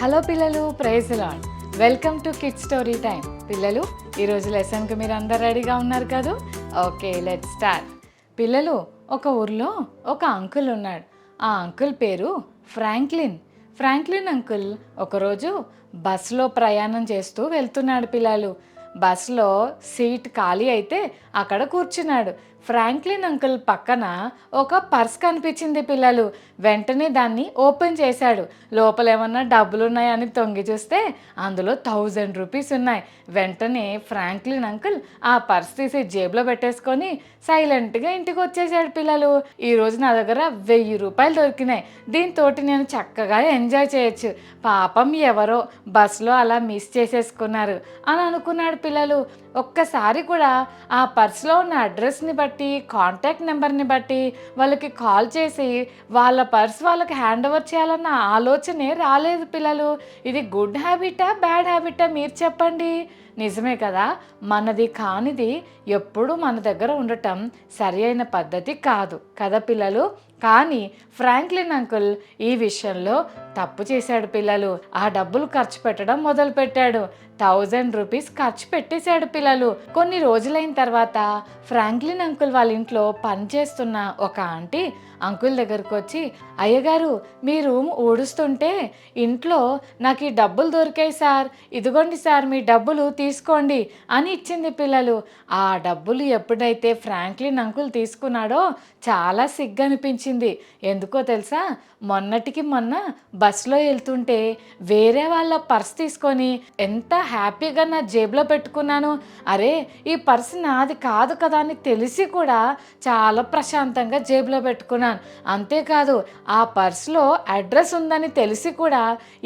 Hello పిల్లలు, praise Lord. Welcome to kids story time. పిల్లలు, ఈరోజు లెసన్కి మీరు అందరు రెడీగా ఉన్నారు కదా? Okay, let's start. పిల్లలు, ఒక ఊర్లో ఒక అంకుల్ ఉన్నాడు. ఆ అంకుల్ పేరు ఫ్రాంక్లిన్. ఫ్రాంక్లిన్ అంకుల్ ఒకరోజు బస్సులో ప్రయాణం చేస్తూ వెళ్తున్నాడు. పిల్లలు, బస్సులో సీట్ ఖాళీ అయితే అక్కడ కూర్చున్నాడు. ఫ్రాంక్లిన్ అంకుల్ పక్కన ఒక పర్స్ కనిపించింది. పిల్లలు, వెంటనే దాన్ని ఓపెన్ చేశాడు. లోపల ఏమన్నా డబ్బులు ఉన్నాయని తొంగి చూస్తే అందులో 1000 రూపీస్ ఉన్నాయి. వెంటనే ఫ్రాంక్లిన్ అంకుల్ ఆ పర్స్ తీసి జేబులో పెట్టేసుకొని సైలెంట్గా ఇంటికి వచ్చేసాడు. పిల్లలు, ఈరోజు నా దగ్గర 1000 రూపాయలు దొరికినాయి. దీంతో నేను చక్కగా ఎంజాయ్ చేయొచ్చు. పాపం ఎవరో బస్సులో అలా మిస్ చేసేసుకున్నారు అని అనుకున్నాడు. పిల్లలు, ఒక్కసారి కూడా ఆ పర్స్లో ఉన్న అడ్రస్ని బట్టి, కాంటాక్ట్ నెంబర్ని బట్టి వాళ్ళకి కాల్ చేసి వాళ్ళ పర్స్ వాళ్ళకి హ్యాండ్ ఓవర్ చేయాలన్న ఆలోచనే రాలేదు. పిల్లలు, ఇది గుడ్ హ్యాబిటా, బ్యాడ్ హ్యాబిటా, మీరు చెప్పండి. నిజమే కదా, మనది కానిది ఎప్పుడు మన దగ్గర ఉండటం సరి అయిన పద్ధతి కాదు కదా పిల్లలు. కానీ ఫ్రాంక్లిన్ అంకుల్ ఈ విషయంలో తప్పు చేశాడు. పిల్లలు, ఆ డబ్బులు ఖర్చు పెట్టడం మొదలుపెట్టాడు. 1000 రూపీస్ ఖర్చు పెట్టేశాడు. పిల్లలు, కొన్ని రోజులైన తర్వాత ఫ్రాంక్లిన్ అంకుల్ వాళ్ళ ఇంట్లో పనిచేస్తున్న ఒక ఆంటీ అంకుల్ దగ్గరకు వచ్చి, అయ్యగారు, మీ రూమ్ ఊడుస్తుంటే ఇంట్లో నాకు ఈ డబ్బులు దొరికాయి సార్, ఇదిగోండి సార్ మీ డబ్బులు తీసుకోండి అని ఇచ్చింది. పిల్లలు, ఆ డబ్బులు ఎప్పుడైతే ఫ్రాంక్లిన్ అంకుల్ తీసుకున్నాడో చాలా సిగ్గు అనిపించింది. ఎందుకో తెలుసా, మొన్నటికి మొన్న బస్సులో వెళ్తుంటే వేరే వాళ్ళ పర్స్ తీసుకొని ఎంత హ్యాపీగా నా జేబులో పెట్టుకున్నాను. అరే, ఈ పర్స్ నాది కాదు కదా అని తెలిసి కూడా చాలా ప్రశాంతంగా జేబులో పెట్టుకున్నాను. అంతేకాదు, ఆ పర్స్లో అడ్రస్ ఉందని తెలిసి కూడా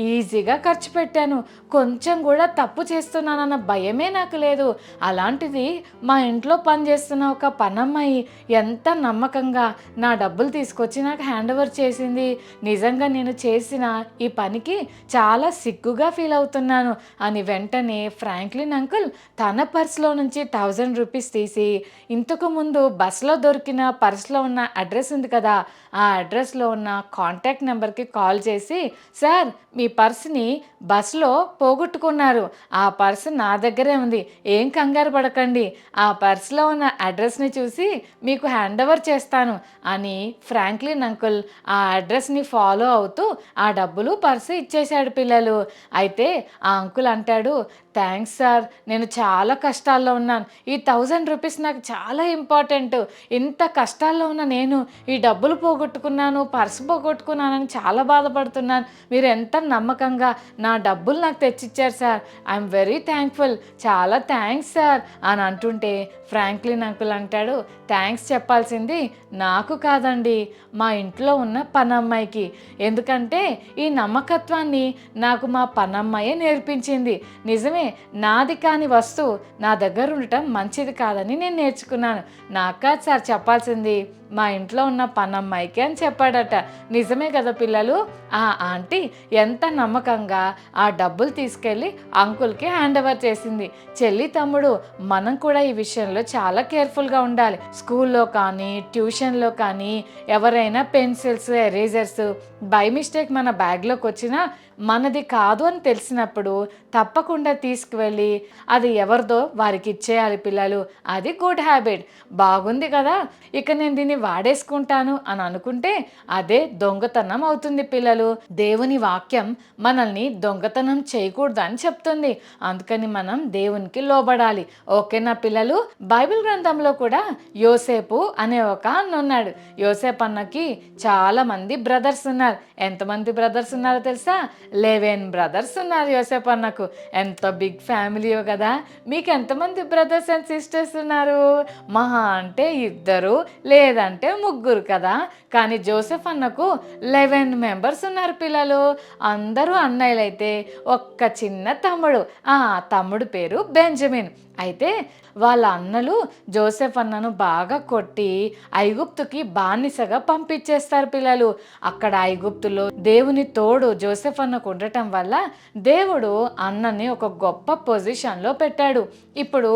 ఈజీగా ఖర్చు పెట్టాను. కొంచెం కూడా తప్పు చేస్తున్నానన్న భయమే నాకు లేదు. అలాంటిది మా ఇంట్లో పనిచేస్తున్న ఒక పనమ్మాయి ఎంత నమ్మకంగా నా డబ్బులు తీసుకొచ్చి నాకు హ్యాండ్ ఓవర్ చేసింది. నిజంగా నేను చేసిన ఈ పనికి చాలా సిగ్గుగా ఫీల్ అవుతున్నాను అని వెంటనే ఫ్రాంక్లిన్ అంకుల్ తన పర్స్లో నుంచి 1000 రూపీస్ తీసి ఇంతకు ముందు బస్సులో దొరికిన పర్స్లో ఉన్న అడ్రస్ ఉంది కదా, ఆ అడ్రస్లో ఉన్న కాంటాక్ట్ నెంబర్కి కాల్ చేసి, సార్ మీ పర్స్ని బస్సులో పోగొట్టుకున్నారు, ఆ పర్స్ నా దగ్గరే ఉంది, ఏం కంగారు పడకండి, ఆ పర్స్లో ఉన్న అడ్రస్ని చూసి మీకు హ్యాండ్ ఓవర్ చేస్తాను అని ఫ్రాంక్లిన్ అంకుల్ ఆ అడ్రస్ని ఫాలో అవుతూ ఆ డబ్బులు పర్సు ఇచ్చేశాడు. పిల్లలు, అయితే ఆ అంకుల్ అంటాడు, థ్యాంక్స్ సార్, నేను చాలా కష్టాల్లో ఉన్నాను, ఈ 1000 రూపీస్ నాకు చాలా ఇంపార్టెంట్, ఇంత కష్టాల్లో ఉన్న నేను ఈ డబ్బులు పోగొట్టుకున్నాను, పర్సు పోగొట్టుకున్నానని చాలా బాధపడుతున్నాను, మీరు ఎంత నమ్మకంగా నా డబ్బులు నాకు తెచ్చిచ్చారు సార్, ఐఎమ్ వెరీ థ్యాంక్ఫుల్, చాలా థ్యాంక్స్ సార్ అని అంటుంటే ఫ్రాంక్లిన్ అంకుల్ అంటాడు, థ్యాంక్స్ చెప్పాల్సింది నాకు కాదండి, మా ఇంట్లో ఉన్న పనమ్మాయికి, ఎందుకంటే ఈ నమ్మకత్వాన్ని నాకు మా పనమ్మాయే నేర్పించింది. నిజమే, నాది కాని వస్తువు నా దగ్గర ఉండటం మంచిది కాదని నేను నేర్చుకున్నాను. నాకు కాదు సార్ చెప్పాల్సింది, మా ఇంట్లో ఉన్న పనమ్మాయికి అని చెప్పాడట. నిజమే కదా పిల్లలు, ఆ ఆంటీ ఎంత నమ్మకంగా ఆ డబ్బులు తీసుకెళ్ళి అంకుల్కి హ్యాండ్ ఓవర్ చేసింది. చెల్లి, తమ్ముడు, మనం కూడా ఈ విషయంలో చాలా కేర్ఫుల్గా ఉండాలి. స్కూల్లో కానీ ట్యూషన్లో కానీ ఎవరైనా పెన్సిల్స్, ఎరేజర్స్ బై మిస్టేక్ మన బ్యాగ్లోకి వచ్చినా మనది కాదు అని తెలిసినప్పుడు తప్పకుండా తీసుకువెళ్ళి అది ఎవరిదో వారికి ఇచ్చేయాలి. పిల్లలు, అది గుడ్ హ్యాబిట్. బాగుంది కదా, ఇక నేను దీన్ని వాడేసుకుంటాను అని అనుకుంటే అదే దొంగతనం అవుతుంది. పిల్లలు, దేవుని వాక్యం మనల్ని దొంగతనం చేయకూడదు అని చెప్తుంది. అందుకని మనం దేవునికి లోబడాలి. ఓకేనా పిల్లలు? బైబిల్ గ్రంథంలో కూడా యోసేపు అనే ఒక అన్న ఉన్నాడు. యోసేపు అన్నకి చాలా మంది బ్రదర్స్ ఉన్నారు. ఎంతమంది బ్రదర్స్ ఉన్నారో తెలుసా? 11 బ్రదర్స్ ఉన్నారు యోసేపు అన్నకు. ఎంత బిగ్ ఫ్యామిలీయో కదా. మీకు ఎంతమంది బ్రదర్స్ అండ్ సిస్టర్స్ ఉన్నారు? మహా అంటే 2 లేదంటే 3 కదా. కానీ జోసెఫ్ అన్నకు 11 మెంబర్స్ ఉన్నారు. పిల్లలు, అందరూ అన్నయ్యలైతే ఒక్క చిన్న తమ్ముడు. ఆ తమ్ముడు పేరు బెంజమిన్. అయితే వాళ్ళ అన్నలు జోసెఫ్ అన్నను బాగా కొట్టి ఐగుప్తుకి బానిసగా పంపించేస్తారు పిల్లలు. అక్కడ ఐగుప్తులో దేవుని తోడు జోసెఫ్ అన్నకు ఉండటం వల్ల దేవుడు అన్నని ఒక గొప్ప పొజిషన్లో పెట్టాడు. ఇప్పుడు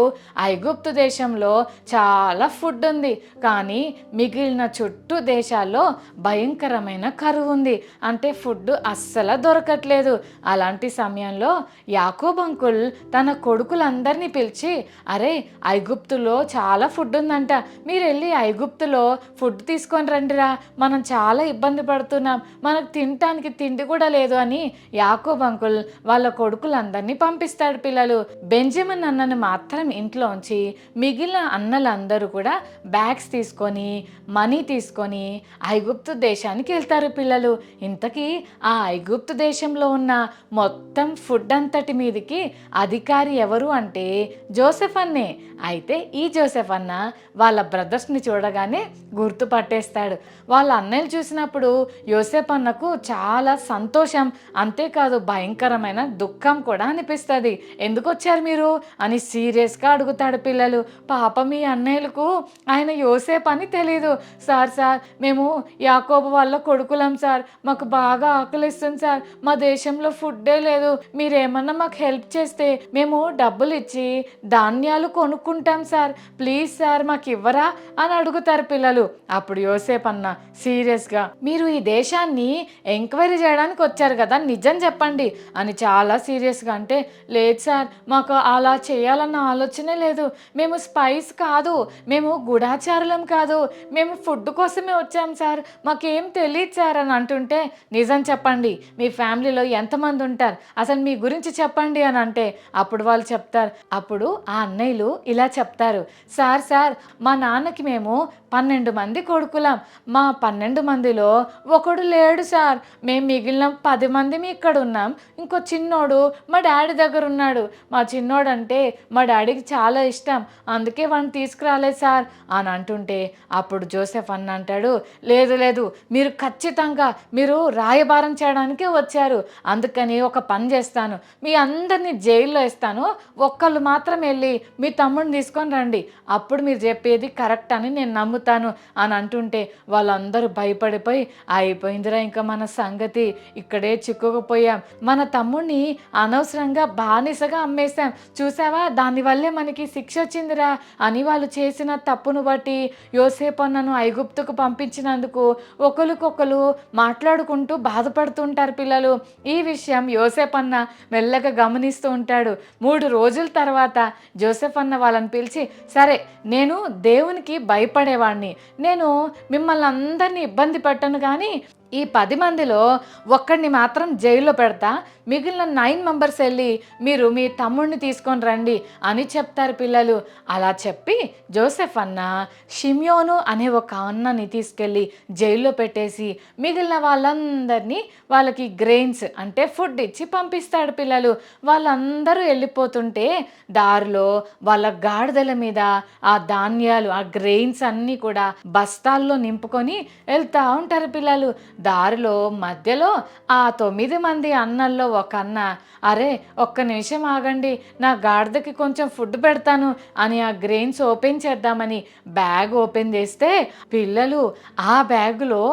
ఐగుప్తు దేశంలో చాలా ఫుడ్ ఉంది, కానీ మిగిలిన చుట్టూ దేశాల్లో భయంకరమైన కరువు ఉంది. అంటే ఫుడ్ అస్సలు దొరకట్లేదు. అలాంటి సమయంలో యాకోబు అంకుల్ తన కొడుకులందరినీ పిలిచి, అరే ఐగుప్తులో చాలా ఫుడ్ ఉందంట, మీరు వెళ్ళి ఐగుప్తులో ఫుడ్ తీసుకొని రండిరా, మనం చాలా ఇబ్బంది పడుతున్నాం, మనకు తినటానికి తిండి కూడా లేదు అని యాకోబు అంకుల్ వాళ్ళ కొడుకులందరినీ పంపిస్తాడు పిల్లలు. బెంజమిన్ అన్నను మాత్రం ఇంట్లో ఉంచి మిగిలిన అన్నలందరూ కూడా బ్యాగ్స్ తీసుకొని మనీ తీసుకొని ఐగుప్తు దేశానికి వెళ్తారు పిల్లలు. ఇంతకీ ఆ ఐగుప్తు దేశంలో ఉన్న మొత్తం ఫుడ్ అంతటి మీదకి అధికారి ఎవరు అంటే జోసెఫ్ అన్నే. అయితే ఈ జోసెఫ్ అన్న వాళ్ళ బ్రదర్స్ని చూడగానే గుర్తుపట్టేస్తాడు. వాళ్ళ అన్నయ్యలు చూసినప్పుడు యోసేఫ్ అన్నకు చాలా సంతోషం, అంతేకాదు భయంకరమైన దుఃఖం కూడా అనిపిస్తుంది. ఎందుకు వచ్చారు మీరు అని సీరియస్గా అడుగుతాడు పిల్లలు. పాపం మీ అన్నయ్యలకు ఆయన యోసేఫ్ అని తెలీదు. సార్ మేము యాకోబు వాళ్ళ కొడుకులం సార్, మాకు బాగా ఆకలిస్తుంది సార్, మా దేశంలో ఫుడ్డే లేదు, మీరేమన్నా మాకు హెల్ప్ చేస్తే మేము డబ్బులు ఇచ్చి ధాన్యాలు కొనుక్కుంటాం సార్, ప్లీజ్ సార్ మాకు ఇవ్వరా అని అడుగుతారు పిల్లలు. అప్పుడు యోసేఫ్ అన్న సీరియస్గా, మీరు ఈ దేశాన్ని ఎంక్వైరీ చేయడానికి వచ్చారు కదా, నిజం చెప్పండి అని చాలా సీరియస్గా అంటే, లేదు సార్ మాకు అలా చేయాలన్న ఆలోచనే లేదు, మేము స్పైస్ కాదు, మేము గూఢాచారులం కాదు, మేము ఫుడ్ కోసమే వచ్చాం సార్, మాకేం తెలియదు సార్ అని అంటుంటే, నిజం చెప్పండి మీ ఫ్యామిలీలో ఎంతమంది ఉంటారు, అసలు మీ గురించి చెప్పండి అని అంటే అప్పుడు వాళ్ళు చెప్తారు. అప్పుడు ఆ అన్నయ్యలు ఇలా చెప్తారు, సార్ మా నాన్నకి మేము 12 మంది కొడుకులం, మా 12 మందిలో ఒకడు లేడు సార్, మేము మిగిలిన 10 మంది ఇక్కడ ఉన్నాం, ఇంకో చిన్నోడు మా డాడీ దగ్గర ఉన్నాడు, మా చిన్నోడు అంటే మా డాడీకి చాలా ఇష్టం, అందుకే వాడిని తీసుకురాలేదు సార్ అని అంటుంటే అప్పుడు జోసెఫ్ అన్న అంటాడు, లేదు మీరు ఖచ్చితంగా మీరు రాయబారం చేయడానికే వచ్చారు, అందుకని ఒక పని చేస్తాను, మీ అందరినీ జైల్లో వేస్తాను, ఒక్కళ్ళు మాత్రం వెళ్ళి మీ తమ్ముడిని తీసుకొని రండి, అప్పుడు మీరు చెప్పేది కరెక్ట్ అని నేను నమ్ముతాను అని అంటుంటే వాళ్ళందరూ భయపడిపోయి, అయిపోయిందిరా ఇంకా మన సంగతి, ఇక్కడే చిక్కుకుపోయాం, మన తమ్ముడిని అనవసరంగా బానిసగా అమ్మేశాం, చూసావా దానివల్లే మనకి శిక్ష వచ్చిందిరా అని వాళ్ళు చేసిన తప్పును బట్టి యోసేపు అన్నను ఐగుప్తుకు పంపించినందుకు ఒకరికొకరు మాట్లాడుకుంటూ బాధపడుతుంటారు పిల్లలు. ఈ విషయం యోసేపు అన్న మెల్లగా గమనిస్తూ ఉంటాడు. 3 రోజుల తర్వాత జోసెఫ్ అన్న వాళ్ళని పిలిచి, సరే నేను దేవునికి భయపడేవాడిని, నేను మిమ్మల్ని అందరినీ ఇబ్బంది పెట్టను, కానీ ఈ 10 మందిలో ఒక్కడిని మాత్రం జైల్లో పెడతా, మిగిలిన 9 మెంబర్స్ వెళ్ళి మీరు మీ తమ్ముడిని తీసుకొని రండి అని చెప్తారు పిల్లలు. అలా చెప్పి జోసెఫ్ అన్న షిమ్యోను అనే ఒక అన్నని తీసుకెళ్ళి జైల్లో పెట్టేసి మిగిలిన వాళ్ళందరినీ వాళ్ళకి గ్రెయిన్స్ అంటే ఫుడ్ ఇచ్చి పంపిస్తాడు పిల్లలు. వాళ్ళందరూ వెళ్ళిపోతుంటే దారిలో వాళ్ళ గాడిదల మీద ఆ ధాన్యాలు ఆ గ్రెయిన్స్ అన్నీ కూడా బస్తాల్లో నింపుకొని వెళ్తూ ఉంటారు పిల్లలు. దారిలో మధ్యలో ఆ 9 మంది అన్నల్లో ఒక అన్న, అరే ఒక్క నిమిషం ఆగండి, నా గాడిదకి కొంచెం ఫుడ్ పెడతాను అని ఆ గ్రెయిన్స్ ఓపెన్ చేద్దామని బ్యాగ్ ఓపెన్ చేస్తే పిల్లలు ఆ బ్యాగులో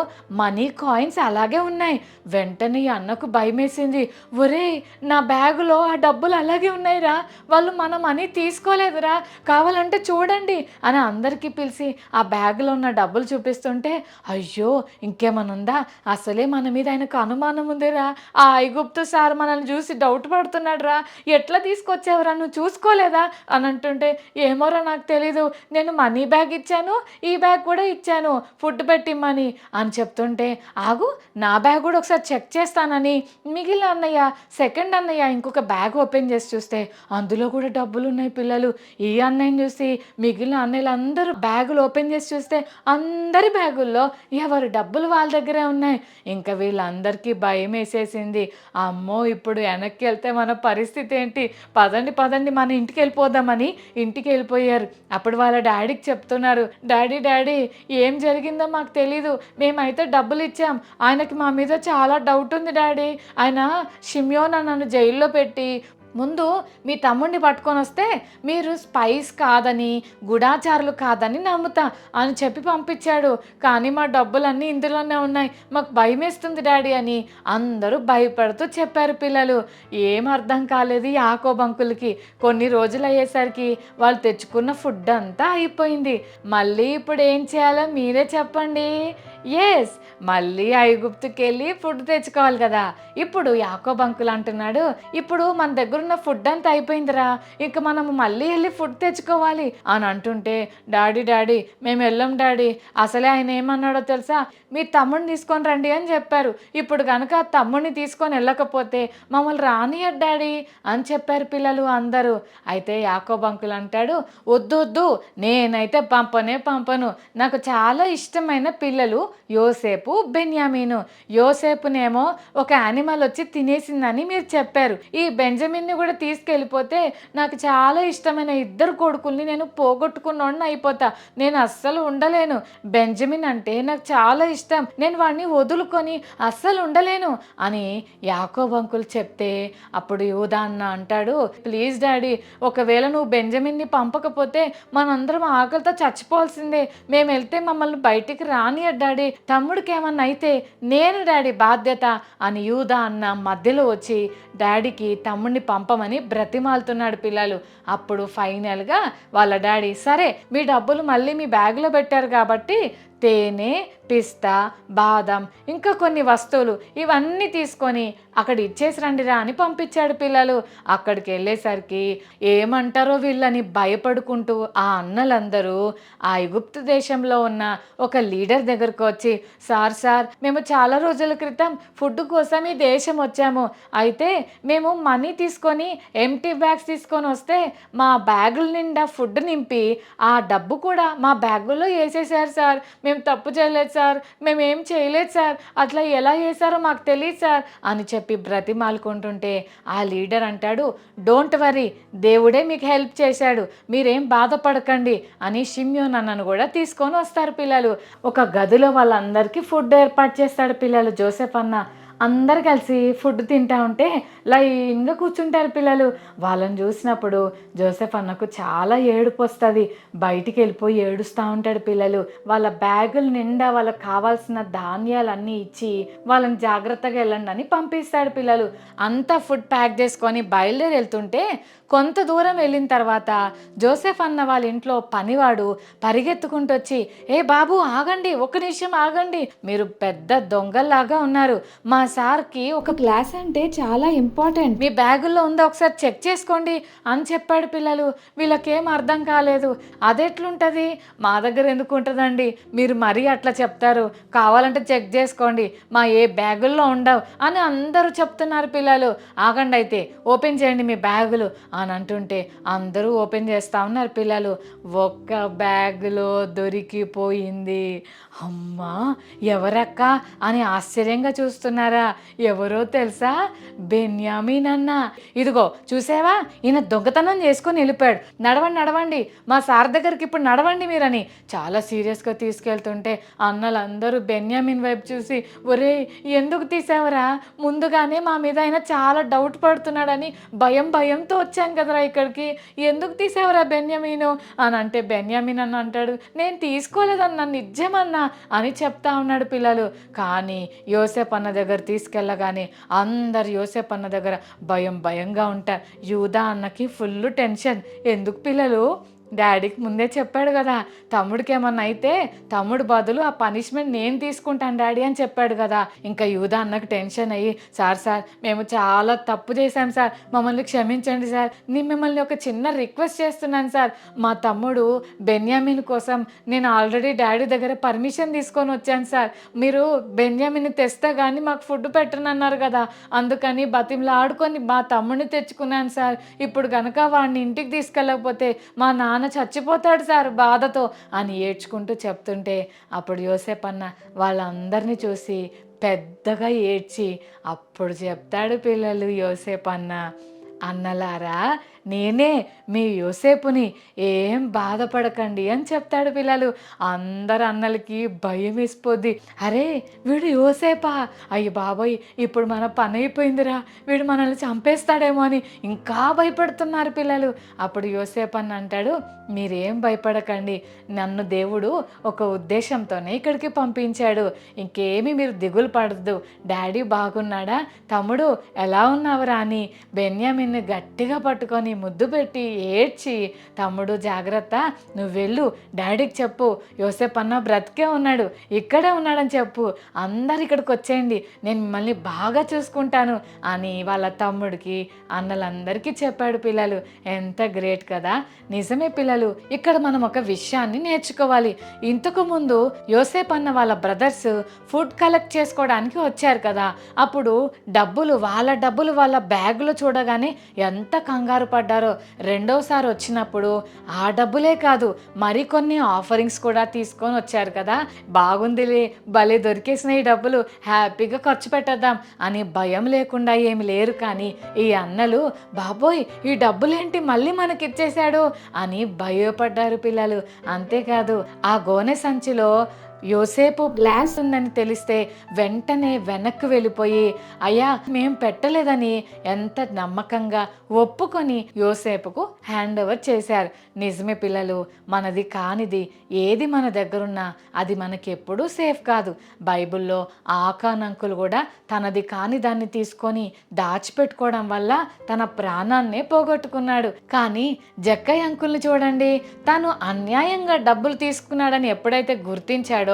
మనీ కాయిన్స్ అలాగే ఉన్నాయి. వెంటనే ఈ అన్నకు భయం వేసింది, ఒరే నా బ్యాగులో ఆ డబ్బులు అలాగే ఉన్నాయిరా, వాళ్ళు మన మనీ తీసుకోలేదురా, కావాలంటే చూడండి అని అందరికీ పిలిచి ఆ బ్యాగులో ఉన్న డబ్బులు చూపిస్తుంటే, అయ్యో ఇంకేమనుందా, అసలే మన మీద ఆయనకు అనుమానం ఉందిరా, ఆ ఐగుప్తు సార్ మనల్ని చూసి డౌట్ పడుతున్నాడు రా, ఎట్లా తీసుకొచ్చావురా, నువ్వు చూసుకోలేదా అని అంటుంటే, ఏమోరా నాకు తెలీదు, నేను మనీ బ్యాగ్ ఇచ్చాను, ఈ బ్యాగ్ కూడా ఇచ్చాను ఫుడ్ పెట్టిమ్మని అని చెప్తుంటే, ఆగు నా బ్యాగ్ కూడా ఒకసారి చెక్ చేస్తానని మిగిలిన అన్నయ్య సెకండ్ అన్నయ్య ఇంకొక బ్యాగ్ ఓపెన్ చేసి చూస్తే అందులో కూడా డబ్బులు ఉన్నాయి పిల్లలు. ఈ అన్నయ్యని చూసి మిగిలిన అన్నయ్యలు అందరూ బ్యాగులు ఓపెన్ చేసి చూస్తే అందరి బ్యాగుల్లో ఎవరి డబ్బులు వాళ్ళ దగ్గరే ఉన్నాయి. ఇంకా వీళ్ళందరికీ భయం వేసేసింది, అమ్మో ఇప్పుడు వెనక్కి వెళ్తే మన పరిస్థితి ఏంటి, పదండి మన ఇంటికి వెళ్ళిపోదామని ఇంటికి వెళ్ళిపోయారు. అప్పుడు వాళ్ళ డాడీకి చెప్తున్నారు, డాడీ ఏం జరిగిందో మాకు తెలీదు, మేమైతే డబ్బులు ఇచ్చాం, ఆయనకి మా మీద చాలా డౌట్ ఉంది డాడీ, ఆయన షిమ్యోన్ నన్ను జైల్లో పెట్టి ముందు మీ తమ్ముడిని పట్టుకొని వస్తే మీరు స్పైస్ కాదని గుడాచారులు కాదని నమ్ముతా అని చెప్పి పంపించాడు. కానీ మా డబ్బులన్నీ ఇందులోనే ఉన్నాయి, మాకు భయం వేస్తుంది డాడీ అని అందరూ భయపడుతూ చెప్పారు పిల్లలు. ఏం అర్థం కాలేదు యాకోబు అంకుల్కి. కొన్ని రోజులు అయ్యేసరికి వాళ్ళు తెచ్చుకున్న ఫుడ్ అంతా అయిపోయింది. మళ్ళీ ఇప్పుడు ఏం చేయాలో మీరే చెప్పండి. ఎస్, మళ్ళీ ఐగుప్తుకి వెళ్ళి ఫుడ్ తెచ్చుకోవాలి కదా. ఇప్పుడు యాకోబు అంకుల్ అంటున్నాడు, ఇప్పుడు మన దగ్గర ఉన్న ఫుడ్ అంతా అయిపోయిందిరా, ఇక మనం మళ్ళీ వెళ్ళి ఫుడ్ తెచ్చుకోవాలి అని అంటుంటే, డాడీ డాడీ మేము వెళ్ళాం డాడీ, అసలే ఆయన ఏమన్నాడో తెలుసా, మీ తమ్ముడిని తీసుకొని రండి అని చెప్పారు. ఇప్పుడు కనుక తమ్ముడిని తీసుకొని వెళ్ళకపోతే మమ్మల్ని రానియడు డాడీ అని చెప్పారు పిల్లలు అందరూ. అయితే యాకోబు అంకుల్ అంటాడు, వద్దు వద్దు, నేనైతే పంపను. నాకు చాలా ఇష్టమైన పిల్లలు యోసేపు బెన్యామీను. యోసేపునేమో ఒక యానిమల్ వచ్చి తినేసిందని మీరు చెప్పారు. ఈ బెంజమిన్ని కూడా తీసుకెళ్ళిపోతే నాకు చాలా ఇష్టమైన ఇద్దరు కొడుకుల్ని నేను పోగొట్టుకున్నోడిని అయిపోతా. నేను అస్సలు ఉండలేను. బెంజమిన్ అంటే నాకు చాలా ఇష్టం, నేను వాడిని వదులుకొని అస్సలు ఉండలేను అని యాకోబు అంకుల్ చెప్తే, అప్పుడు యూదా అన్న అంటాడు, ప్లీజ్ డాడీ, ఒకవేళ నువ్వు బెంజమిన్ని పంపకపోతే మనందరం ఆకలితో చచ్చిపోవాల్సిందే. మేము వెళ్తే మమ్మల్ని బయటికి రానియడు డాడీ, తమ్ముడికి ఏమన్నా అయితే నేను డాడీ బాధ్యత అని యూదా అన్న మధ్యలో వచ్చి డాడీకి తమ్ముడిని పంపమని బ్రతిమాలుతున్నాడు పిల్లలు. అప్పుడు ఫైనల్గా వాళ్ళ డాడీ, సరే మీ డబ్బులు మళ్ళీ మీ బ్యాగ్లో పెట్టారు కాబట్టి తేనె, పిస్తా, బాదం, ఇంకా కొన్ని వస్తువులు ఇవన్నీ తీసుకొని అక్కడ ఇచ్చేసి రండిరా అని పంపించాడు పిల్లలు. అక్కడికి వెళ్ళేసరికి ఏమంటారో వీళ్ళని భయపడుకుంటూ ఆ అన్నలందరూ ఆ ఐగుప్తు దేశంలో ఉన్న ఒక లీడర్ దగ్గరకు వచ్చి, సార్ మేము చాలా రోజుల క్రితం ఫుడ్ కోసం ఈ దేశం వచ్చాము. అయితే మేము మనీ తీసుకొని ఎంటీ బ్యాగ్స్ తీసుకొని వస్తే మా బ్యాగుల నిండా ఫుడ్ నింపి ఆ డబ్బు కూడా మా బ్యాగుల్లో వేసేసారు సార్. మేము తప్పు చేయలేదు సార్, మేమేం చేయలేదు సార్, అట్లా ఎలా చేశారో మాకు తెలియదు సార్ అని చెప్పి బ్రతిమాలుకుంటుంటే ఆ లీడర్ అంటాడు, డోంట్ వరీ, దేవుడే మీకు హెల్ప్ చేశాడు, మీరేం బాధపడకండి అని షిమ్యోన్ అన్నను కూడా తీసుకొని వస్తారు పిల్లలు. ఒక గదిలో వాళ్ళందరికీ ఫుడ్ ఏర్పాటు చేస్తాడు పిల్లలు జోసెఫ్ అన్న. అందరు కలిసి ఫుడ్ తింటా ఉంటే లైన్గా కూర్చుంటారు పిల్లలు. వాళ్ళని చూసినప్పుడు జోసెఫ్ అన్నకు చాలా ఏడుపు వస్తుంది. బయటికి వెళ్ళిపోయి ఏడుస్తూ ఉంటాడు పిల్లలు. వాళ్ళ బ్యాగుల నిండా వాళ్ళకి కావాల్సిన ధాన్యాలన్నీ ఇచ్చి వాళ్ళని జాగ్రత్తగా వెళ్ళండి అని పంపిస్తాడు పిల్లలు. అంతా ఫుడ్ ప్యాక్ చేసుకొని బయలుదేరి వెళ్తుంటే కొంత దూరం వెళ్ళిన తర్వాత జోసెఫ్ అన్న వాళ్ళ ఇంట్లో పనివాడు పరిగెత్తుకుంటూ వచ్చి, ఏ బాబు ఆగండి, ఒక్క నిమిషం ఆగండి, మీరు పెద్ద దొంగల్లాగా ఉన్నారు. మా సార్కి ఒక క్లాస్ అంటే చాలా ఇంపార్టెంట్, మీ బ్యాగుల్లో ఉందో ఒకసారి చెక్ చేసుకోండి అని చెప్పాడు పిల్లలు. వీళ్ళకేం అర్థం కాలేదు. అదెట్లుంటుంది, మా దగ్గర ఎందుకు ఉంటుందండి, మీరు మరీ అట్లా చెప్తారు, కావాలంటే చెక్ చేసుకోండి, మా ఏ బ్యాగుల్లో ఉండవు అని అందరూ చెప్తున్నారు పిల్లలు. ఆగండి అయితే, ఓపెన్ చేయండి మీ బ్యాగులు అని అంటుంటే అందరూ ఓపెన్ చేస్తూ ఉన్నారు పిల్లలు. ఒక్క బ్యాగులో దొరికిపోయింది. అమ్మా ఎవరక్క అని ఆశ్చర్యంగా చూస్తున్నారా? ఎవరో తెలుసా? బెన్యామీన్ అన్న. ఇదిగో చూసావా, ఈయన దొంగతనం చేసుకొని వెళ్ళిపోయాడు, నడవండి మా సార్ దగ్గరికి ఇప్పుడు నడవండి మీరని చాలా సీరియస్గా తీసుకెళ్తుంటే అన్నలందరూ బెన్యామీన్ వైపు చూసి, ఒరే ఎందుకు తీసావరా, ముందుగానే మా మీద ఆయన చాలా డౌట్ పడుతున్నాడని భయంతో వచ్చాను కదరా ఇక్కడికి, ఎందుకు తీసావరా బెన్యామీను అని అంటే బెన్యామీన్ అన్న అంటాడు, నేను తీసుకోలేదన్నా, నిజమన్నా అని చెప్తా ఉన్నాడు పిల్లలు. కానీ యోసేపు అన్న దగ్గర తీసుకెళ్ళగానే అందరు యోసేపు అన్న దగ్గర భయంగా ఉంటారు. యూదా అన్నకి ఫుల్ టెన్షన్. ఎందుకు పిల్లలు, డాడీకి ముందే చెప్పాడు కదా, తమ్ముడికి ఏమన్నా అయితే తమ్ముడు బదులు ఆ పనిష్మెంట్ నేను తీసుకుంటాను డాడీ అని చెప్పాడు కదా. ఇంకా యూదా అన్నకు టెన్షన్ అయ్యి, సార్ మేము చాలా తప్పు చేశాం సార్, మమ్మల్ని క్షమించండి సార్, నేను మిమ్మల్ని ఒక చిన్న రిక్వెస్ట్ చేస్తున్నాను సార్, మా తమ్ముడు బెన్యామిన్ కోసం నేను ఆల్రెడీ డాడీ దగ్గర పర్మిషన్ తీసుకొని వచ్చాను సార్, మీరు బెన్యామిన్ తెస్తే కానీ మాకు ఫుడ్ పెట్టనన్నారు కదా, అందుకని బతిమలా ఆడుకొని మా తమ్ముడిని తెచ్చుకున్నాను సార్, ఇప్పుడు కనుక వాడిని ఇంటికి తీసుకెళ్ళకపోతే మా నాన్న చచ్చిపోతాడు సార్ బాధతో అని ఏడ్చుకుంటూ చెప్తుంటే అప్పుడు యోసేపు అన్న వాళ్ళందరినీ చూసి పెద్దగా ఏడ్చి అప్పుడు చెప్తాడు పిల్లలు యోసేపు అన్న, అన్నలారా నేనే మీ యోసేపుని, ఏం బాధపడకండి అని చెప్తాడు పిల్లలు. అందరు అన్నలకి భయం వేసిపోద్ది. అరే వీడు యోసేపా, అయ్యి బాబోయ్ ఇప్పుడు మన పని అయిపోయిందిరా, వీడు మనల్ని చంపేస్తాడేమో అని ఇంకా భయపడుతున్నారు పిల్లలు. అప్పుడు యోసేపు అని అంటాడు, మీరేం భయపడకండి, నన్ను దేవుడు ఒక ఉద్దేశంతోనే ఇక్కడికి పంపించాడు, ఇంకేమీ మీరు దిగులు పడద్దు. డాడీ బాగున్నాడా, తమ్ముడు ఎలా ఉన్నావురా అని బెన్యామిన్ని గట్టిగా పట్టుకొని ముద్దు పెట్టి ఏడ్చి, తమ్ముడు జాగ్రత్త, నువ్వు వెళ్ళు, డాడీకి చెప్పు యోసేపు అన్న బ్రతికే ఉన్నాడు, ఇక్కడే ఉన్నాడని చెప్పు, అందరు ఇక్కడికి వచ్చేయండి, నేను మిమ్మల్ని బాగా చూసుకుంటాను అని వాళ్ళ తమ్ముడికి అన్నలందరికీ చెప్పాడు పిల్లలు. ఎంత గ్రేట్ కదా. నిజమే పిల్లలు, ఇక్కడ మనం ఒక విషయాన్ని నేర్చుకోవాలి. ఇంతకు ముందు యోసేపు అన్న వాళ్ళ బ్రదర్స్ ఫుడ్ కలెక్ట్ చేసుకోవడానికి వచ్చారు కదా, అప్పుడు వాళ్ళ డబ్బులు వాళ్ళ బ్యాగులో చూడగానే ఎంత కంగారు పడ్డారో. రెండోసారి వచ్చినప్పుడు ఆ డబ్బులే కాదు మరికొన్ని ఆఫరింగ్స్ కూడా తీసుకొని వచ్చారు కదా, బాగుందిలే భలే దొరికేసిన ఈ డబ్బులు, హ్యాపీగా ఖర్చు పెట్టేద్దాం అని భయం లేకుండా ఏమి లేరు. కానీ ఈ అన్నలు బాబోయ్ ఈ డబ్బులేంటి మళ్ళీ మనకి ఇచ్చేశాడు అని భయపడ్డారు పిల్లలు. అంతేకాదు ఆ గోనె సంచిలో యోసేపు గ్లాస్ ఉందని తెలిస్తే వెంటనే వెనక్కి వెళ్ళిపోయి, అయ్యా మేం పెట్టలేదని ఎంత నమ్మకంగా ఒప్పుకొని యోసేపుకు హ్యాండ్ ఓవర్ చేశారు. నిజమే పిల్లలు, మనది కానిది ఏది మన దగ్గరున్నా అది మనకి ఎప్పుడూ సేఫ్ కాదు. బైబిల్లో ఆకాన్ అంకుల్ కూడా తనది కాని దాన్ని తీసుకొని దాచిపెట్టుకోవడం వల్ల తన ప్రాణాన్నే పోగొట్టుకున్నాడు. కానీ జక్కయ్య అంకుల్ని చూడండి, తను అన్యాయంగా డబ్బులు తీసుకున్నాడని ఎప్పుడైతే గుర్తించాడో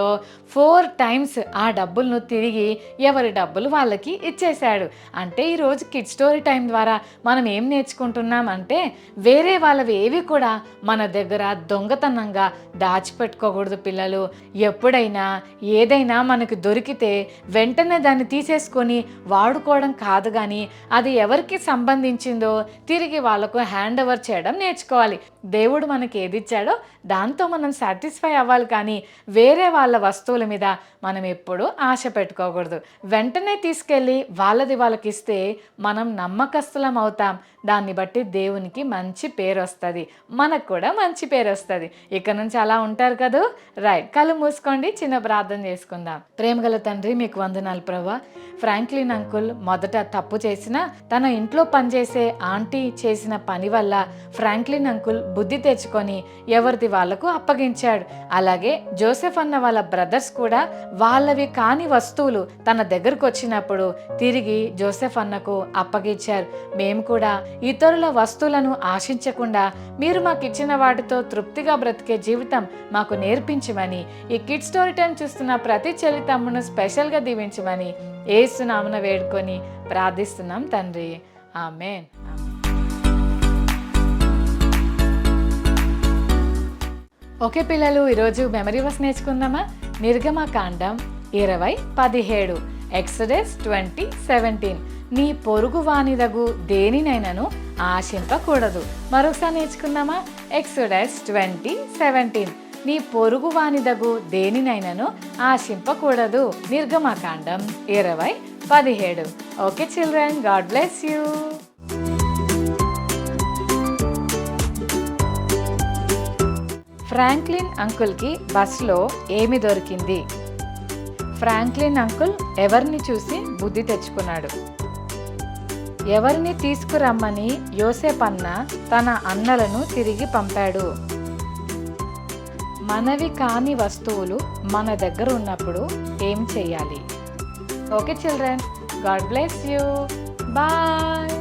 4 times ఆ డబ్బులను తిరిగి ఎవరి డబ్బులు వాళ్ళకి ఇచ్చేశాడు. అంటే ఈరోజు కిడ్ స్టోరీ టైం ద్వారా మనం ఏం నేర్చుకుంటున్నాం అంటే, వేరే వాళ్ళవి ఏవి కూడా మన దగ్గర దొంగతనంగా దాచిపెట్టుకోకూడదు పిల్లలు. ఎప్పుడైనా ఏదైనా మనకు దొరికితే వెంటనే దాన్ని తీసేసుకొని వాడుకోవడం కాదు, కానీ అది ఎవరికి సంబంధించిందో తిరిగి వాళ్ళకు హ్యాండ్ ఓవర్ చేయడం నేర్చుకోవాలి. దేవుడు మనకి ఏది ఇచ్చాడో దాంతో మనం సాటిస్ఫై అవ్వాలి, కానీ వేరే వాళ్ళ వస్తువుల మీద మనం ఎప్పుడూ ఆశ పెట్టుకోకూడదు. వెంటనే తీసుకెళ్ళి వాళ్ళది వాళ్ళకి ఇస్తే మనం నమ్మకస్తులం అవుతాం. దాన్ని బట్టి దేవునికి మంచి పేరు వస్తుంది, మనకు కూడా మంచి పేరు వస్తుంది. ఇక నుంచి అలా ఉంటారు కదా. రైట్, కళ్ళు మూసుకోండి, చిన్న ప్రార్థన చేసుకుందాం. ప్రేమగల తండ్రి మీకు వందనాలు ప్రభువా. ఫ్రాంక్లిన్ అంకుల్ మొదట తప్పు చేసిన తన ఇంట్లో పనిచేసే ఆంటీ చేసిన పని వల్ల ఫ్రాంక్లిన్ అంకుల్ బుద్ధి తెచ్చుకొని ఎవరిది వాళ్లకు అప్పగించాడు. అలాగే జోసెఫ్ అన్న వాళ్ళ బ్రదర్స్ కూడా వాళ్ళవి కాని వస్తువులు తన దగ్గరకు వచ్చినప్పుడు తిరిగి జోసెఫ్ అన్నకు అప్పగించారు. మేము కూడా ఇతరుల వస్తువులను ఆశించకుండా మీరు మాకు ఇచ్చిన వాటితో తృప్తిగా బ్రతికే జీవితం మాకు నేర్పించమని, ఈ కిడ్ స్టోరీ టైం చూస్తున్న ప్రతి చెల్లి తమ్మును స్పెషల్గా దీవించమని యేసు నామమున వేడుకొని ప్రార్థిస్తున్నాం తండ్రి, ఆమేన్. ఓకే పిల్లలు, ఈరోజు మెమరీ వర్స్ నేర్చుకుందామా? నిర్గమకాండం 20:17, ఎక్సోడస్ 20:17. నీ పొరుగు వానిదగు దేనినైనను ఆశింపకూడదు. మరొకసారి నేర్చుకుందామా? ఎక్సోడస్ 20:17. నీ పొరుగు వానిదగు దేనినైనను ఆశింపకూడదు. నిర్గమకాండం 20:17. Okay children, God bless you. Franklin అంకుల్కి బస్లో ఏమి దొరికింది? ఫ్రాంక్లిన్ అంకుల్ ఎవరిని చూసి బుద్ధి తెచ్చుకున్నాడు? ఎవరిని తీసుకురమ్మని యోసేపు అన్న తన అన్నలను తిరిగి పంపాడు? మనవి కాని వస్తువులు మన దగ్గర ఉన్నప్పుడు ఏం చేయాలి? Okay children, God bless you, bye.